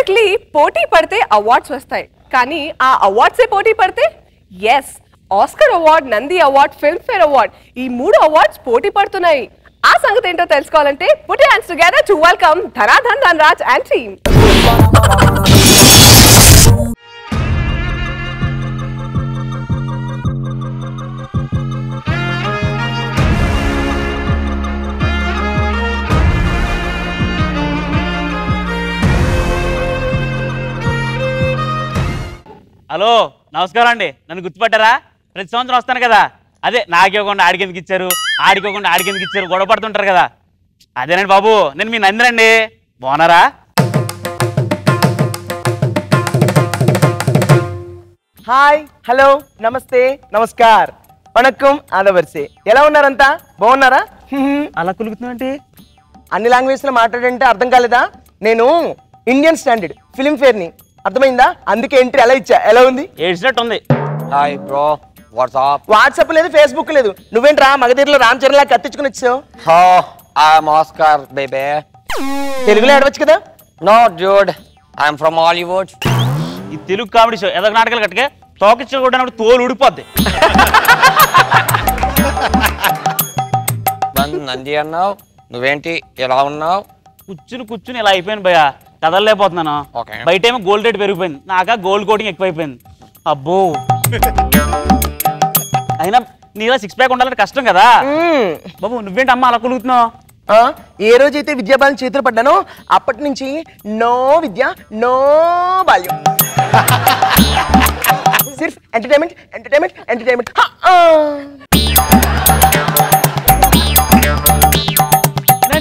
Basically పోటీ పడితే awards వస్తాయి, కానీ ఆ అవార్డ్సే పోటీ పడితే yes Oscar award, Nandi award, Filmfare award ఈ 3 అవార్డ్స్ పోటీ పడుతున్నాయి. ఆ సంగతి ఏంటో తెలుసుకోవాలంటే put your hands together to welcome Dhanadhan Dhanraj and team. Hello నమస్కారం అండి. నన్ను గుర్తుపట్టారా? ప్రతి సంవత్సరం వస్తాను కదా, అదే నాకివ్వకుండా ఆడికెందుకు ఇచ్చారు, ఆడికోకుండా ఆడికెందుకు ఇచ్చారు గొడవ పడుతుంటారు కదా, అదేనండి బాబు. నేను మీ నందినండి. బాగున్నారా? హాయ్, హలో, నమస్తే, నమస్కార్, వణక్కం, ఆదవర్సే. ఎలా ఉన్నారంతా? బాగున్నారా? అలా కులుగుతుందంటే అన్ని లాంగ్వేజ్లో మాట్లాడంటే అర్థం కాలేదా? నేను ఇండియన్ స్టాండర్డ్ ఫిల్మ్ఫేర్ ని, అర్థమైందా? అందుకే ఎంట్రీ ఎలా ఇచ్చా. ఎలా ఉంది? ఏడ్చినట్టు ఉంది. Hi bro, WhatsApp. వాట్సాప్ లేదు, ఫేస్బుక్ లేదు. నువ్వేంట్రా మగధీరలో రామ్ చరణ్ లా కత్తించుకుని వచ్చావు? హో ఐఎమ్ ఆస్కార్ బేబీ. తెలుగులో ఆడవచ్చు కదా? No dude, I'm from Hollywood. ఈ తెలుగు కామెడీ షో ఏదో నాటకాలు కట్టుకే తోకిచ్చుకుంటున్నప్పుడు తోలు ఊడిపోద్ది. నంది అన్నావు, నువ్వేంటి ఎలా ఉన్నావు? కూర్చుని ఇలా అయిపోయాను భయ, కదలలేకపోతున్నాను. బయట ఏమో గోల్డ్ రేట్ పెరిగిపోయింది, నాకా గోల్డ్ కోటింగ్ ఎక్కువైపోయింది. అబ్బో, అయినా నీలా 6 ప్యాక్ ఉండాలంటే కష్టం కదా బాబు. నువ్వేంటి అమ్మ అలా కులుగుతున్నావు? ఏ రోజైతే విద్యాబాలం చేతులు పడ్డానో అప్పటి నుంచి నో విద్య, నో బాల్యం. సిర్ఫ్ ఎంటర్టైన్మెంట్, ఎంటర్టైన్మెంట్, ఎంటర్టైన్మెంట్.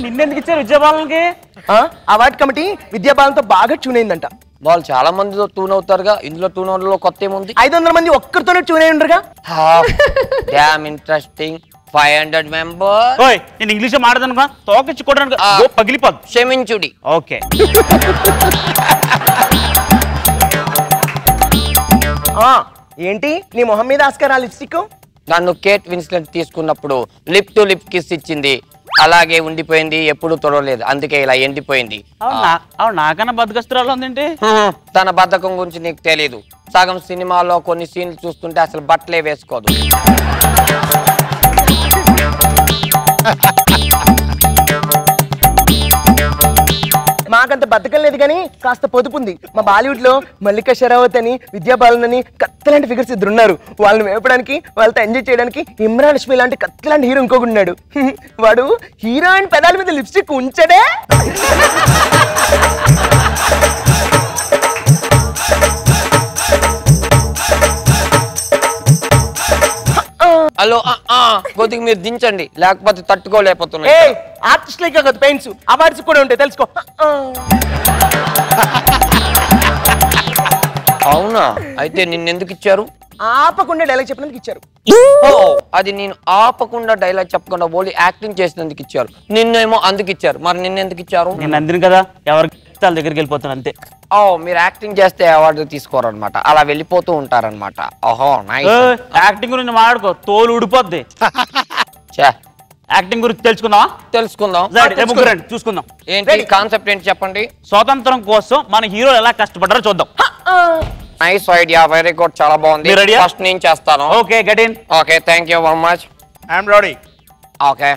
నిన్నెందుకు ఇచ్చారు విద్యాబాలకి? అవార్డ్ కమిటీ విద్యాబాలంతో బాగా ట్యూన్ అయిందంట. వాళ్ళు చాలా మందితో ట్యూన్ అవుతారుగా, ఇందులో ట్యూన్ అవడంలో కొత్త ఏముంది? 500 మంది ఒక్కరితోనే ట్యూన్ అయి ఉండరుగా. Dam interesting. 500 మెంబర్స్. ఓయ్, నేను ఇంగ్లీష్ మాట్లాడను, తోకిచ్చుకోవడానికి పగిలిపోద్దు. క్షమించుడి. ఓకే. ఏంటి నీ మొహం మీద ఆస్కార్ లిప్స్టిక్? నన్ను కేట్ విన్స్లెట్ తీసుకున్నప్పుడు లిప్ టు లిప్ కిస్ ఇచ్చింది, అలాగే ఉండిపోయింది, ఎప్పుడు తొడవలేదు, అందుకే ఇలా ఎండిపోయింది. నాకన్నా బద్దకస్తురాలు ఉందంటే. తన బద్ధకం గురించి నీకు తెలీదు. సగం సినిమాలో కొన్ని సీన్లు చూస్తుంటే అసలు బట్టలే వేసుకోదు. మాకంత బతకం లేదు కానీ కాస్త పొదుపు ఉంది. మా బాలీవుడ్ లో మల్లికా షరావత్ అని, విద్యాబాలన్ అని కత్తిలాంటి ఫిగర్స్ 2 ఉన్నారు. వాళ్ళని వేపడానికి, వాళ్ళతో ఎంజాయ్ చేయడానికి ఇమ్రాన్ హష్మి లాంటి కత్తిలాంటి హీరో ఇంకొకటి ఉన్నాడు. వాడు హీరోయిన్ పెదాల మీద లిప్స్టిక్ ఉంచడే. హలో, కొద్దిగా మీరు దించండి, లేకపోతే తట్టుకోలేకపోతున్నా. ఆర్టిస్ట్ లైక్ కదా పెయింట్స్, అవార్డ్స్ కూడా ఉంటాయి తెలుసుకో. అవునా? అయితే నిన్నెందుకు ఇచ్చారు? ఆపకుండా డైలాగ్ చెప్పినందుకు ఇచ్చారు. అది నేను ఆపకుండా డైలాగ్ చెప్పకుండా ఓన్లీ యాక్టింగ్ చేసినందుకు ఇచ్చారు. నిన్నేమో అందుకు ఇచ్చారు. మరి నిన్నెందుకు ఇచ్చారు? నేను అందిన కదా, ఎవరికి వాళ్ళ దగ్గరికి వెళ్ళిపోతాను అంతే. మీరు యాక్టింగ్ చేస్తే అవార్డు తీసుకోరనమాట, అలా వెళ్ళిపోతూ ఉంటారనమాట. ఓహో, యాక్టింగ్ గురించి మాట్లాడుకో, తోలు ఊడిపోద్ది. యాక్టింగ్ గురించి తెలుసుకుందామా? తెలుసుకుందాం. చూసుకుందాం. ఏంటి కాన్సెప్ట్ ఏంటి చెప్పండి. స్వాతంత్రం కోసం మన హీరోలు ఎలా కష్టపడ్డారో చూద్దాం. నైస్ ఐడియా, వెరీ గుడ్, చాలా బాగుంది. ఫస్ట్ నేను చేస్తాను. Okay, get in. Okay, thank you very much. I'm ready. Okay,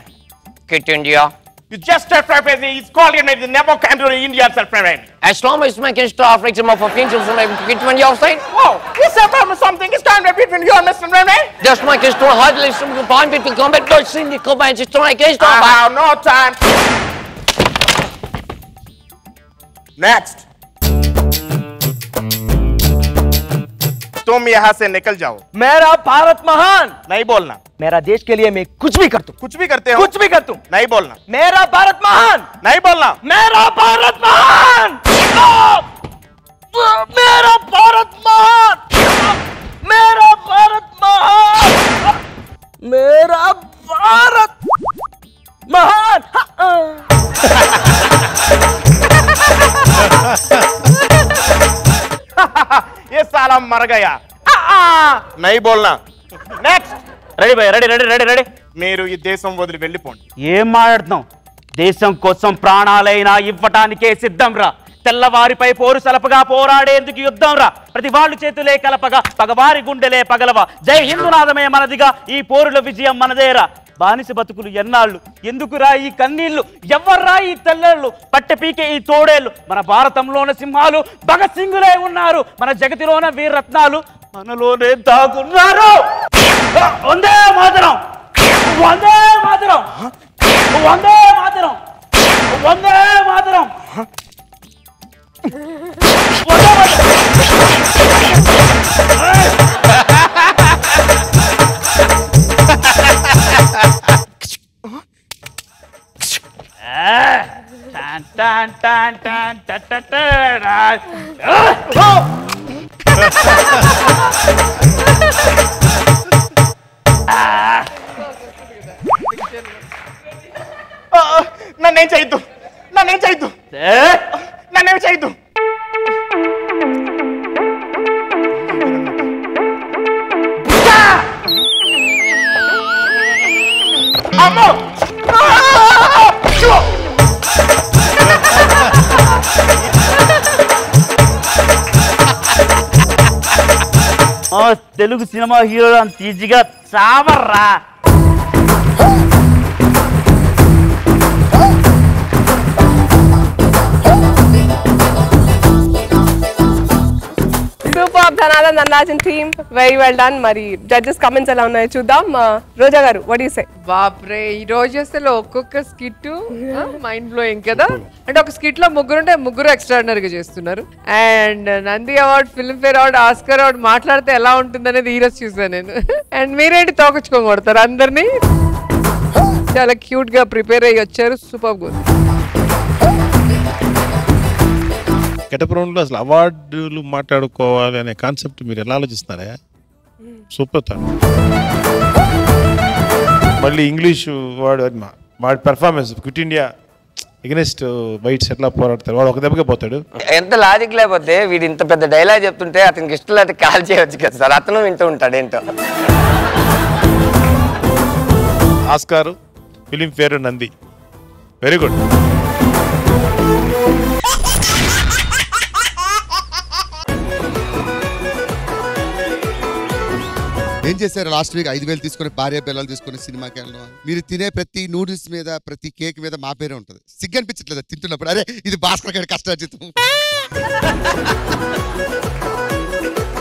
kit India. You just self-reference. It's called it. It never came to India self-reference. As long as my can start freaking of offensive from my kit when you're saying, oh, you self-reference something. It's time to between you and Mr. Remy. Just my can start hardly some point between combat, but sing the combat, just my can start. I have no time. Next. तुम यहाँ से निकल जाओ. मेरा भारत महान. नहीं बोलना. मेरा देश के लिए मैं कुछ भी करता हूँ. कुछ भी करते हो? कुछ भी करता हूँ. नहीं बोलना. मेरा भारत महान. नहीं बोलना. मेरा भारत महान. मेरा भारत महान. मेरा भारत महान. मेरा भारत महान. ये साला मर गया. नहीं बोलना. नेक्स्ट. రెడీ భయ్, రెడీ రెడీ రెడీ రెడీ. మీరు ఈ దేశం వదిలి వెళ్ళిపోండి. ఏం మాట్లాడుతున్నాం? దేశం కోసం ప్రాణాలైనా ఇవ్వటానికే సిద్ధం రా. తెల్లవారిపై పోరు సలపగా పోరాడేందుకు యుద్ధం రా, ప్రతి వాళ్ళు చేతులే కలపగా పగవారి గుండెలే పగలవా, జై హిందూనాదమే మనదిగా ఈ పోరుల విజయం మనదేరా. బానిస బతుకులు ఎన్నాళ్ళు, ఎందుకురా ఈ కన్నీళ్లు, ఎవర్రా ఈ తెల్లేళ్ళు, పట్టె పీకే ఈ తోడేళ్ళు. మన భారతంలోన సింహాలు భగత్ సింగులే ఉన్నారు, మన జగతిలోన వీరరత్నాలు మనలోనే దాగున్నారు. వందే మాతరం, వందే మాతరం, వందే మాతరం, వందే మాతరం, వందే నన్నేం చేయొద్దు, నన్నేం చేయొద్దు, నన్నేం చేయొద్దు. అమ్మో తెలుగు సినిమా హీరోలు అంత ఈజీగా చావర్రా. సూపర్ ధనాల నందాజన్ టీమ్, వెరీ వెల్ డన్. మరి జడ్జెస్ కమెంట్స్ ఎలా ఉన్నాయో చూద్దాం. రోజా గారు, వాట్ యు సే? బాప్రే, ఈ రోజు అసలు ఒక్కొక్క స్కిట్ మైండ్ బ్లోయింగ్ కదా. అంటే ఒక స్కిట్ లో ముగ్గురు ఉంటే ముగ్గురు ఎక్స్ట్రాడినరీ గా చేస్తున్నారు. And Nandi award, Filmfare award, Oscar award మాట్లాడితే ఎలా ఉంటుంది అనేది ఈ రోజు చూసాను నేను. అండ్ మీరేంటి తోకొచ్చుకొని కొడతారు అందరినీ. చాలా క్యూట్ గా ప్రిపేర్ అయ్యి వచ్చారు, సూపర్ గుడ్. కెటపురంలో అసలు అవార్డులు మాట్లాడుకోవాలి అనే కాన్సెప్ట్ మీరు ఎలా ఆలోచిస్తున్నారా? Super thought. మళ్ళీ ఇంగ్లీషు వాడి performance quit India against whites ఎట్లా పోరాడతారు, వాడు ఒక దెబ్బకే పోతాడు. ఎంత లాజిక్ లేకపోతే వీడు ఇంత పెద్ద డైలాగ్ చెప్తుంటే అతనికి ఇష్టం లేకపోతే కాల్ చేయవచ్చు కదా సార్, అతను వింటూ ఉంటాడు ఏంటో. Oscar, film fair, Nandi, very good. ఏం చేశారు లాస్ట్ వీక్? 5,000 తీసుకుని భార్య పిల్లలు తీసుకుని సినిమాకి వెళ్ళడం. మీరు తినే ప్రతి నూడిల్స్ మీద, ప్రతి కేక్ మీద మా పేరే ఉంటుంది. సిగ్గు అనిపించట్లేదు తింటున్నప్పుడు? అరే ఇది భాస్కర్ గారి కష్టార్జితం.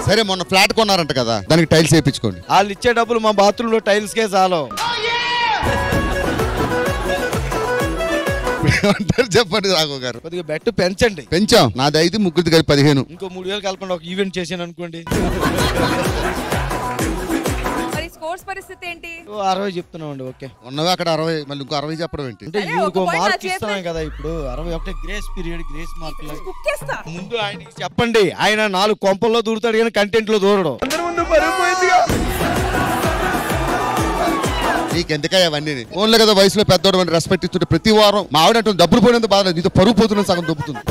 సరే, మొన్న ఫ్లాట్ కొన్నారంట కదా, దానికి టైల్స్ వేయించుకోండి. వాళ్ళు ఇచ్చే డబ్బులు మా బాత్రూమ్ లో టైల్స్ కే చాలు. చెప్పండి రాఘవ్ గారు. కొద్దిగా బెట్ పెంచండి. పెంచాం, నాది 5, ముగ్గురిది కలిపి 15. ఇంకో 3,000 కలపండి, ఒక ఈవెంట్ చేసాను అనుకోండి. స్కోర్స్ పరిస్థితి ఏంటి? 60 చెప్తున్నామండి. ఓకే, ఉన్నవి అక్కడ 60, మళ్ళీ ఇంకో 60 చెప్పడం ఏంటి? అంటే ఇంకో మార్క్ ఇస్తున్నాం కదా ఇప్పుడు. 61 గ్రేస్ పీరియడ్, గ్రేస్ మార్క్. ముందు ఆయనకి చెప్పండి, ఆయన 4 కొంపల్లో దూరుతాడు కానీ కంటెంట్ లో దూరడం. నీకు ఎందుకయ్యా అవన్నీ? ఓన్లే కదా వయసులో పెద్దోడు అని రెస్పెక్ట్ ఇస్తుంటే ప్రతి వారం మా ఆవిడ అంటే డబ్బులు పోయినంత బాధ, నీతో పరుగు పోతున్న సగం దొబ్బుతుంది.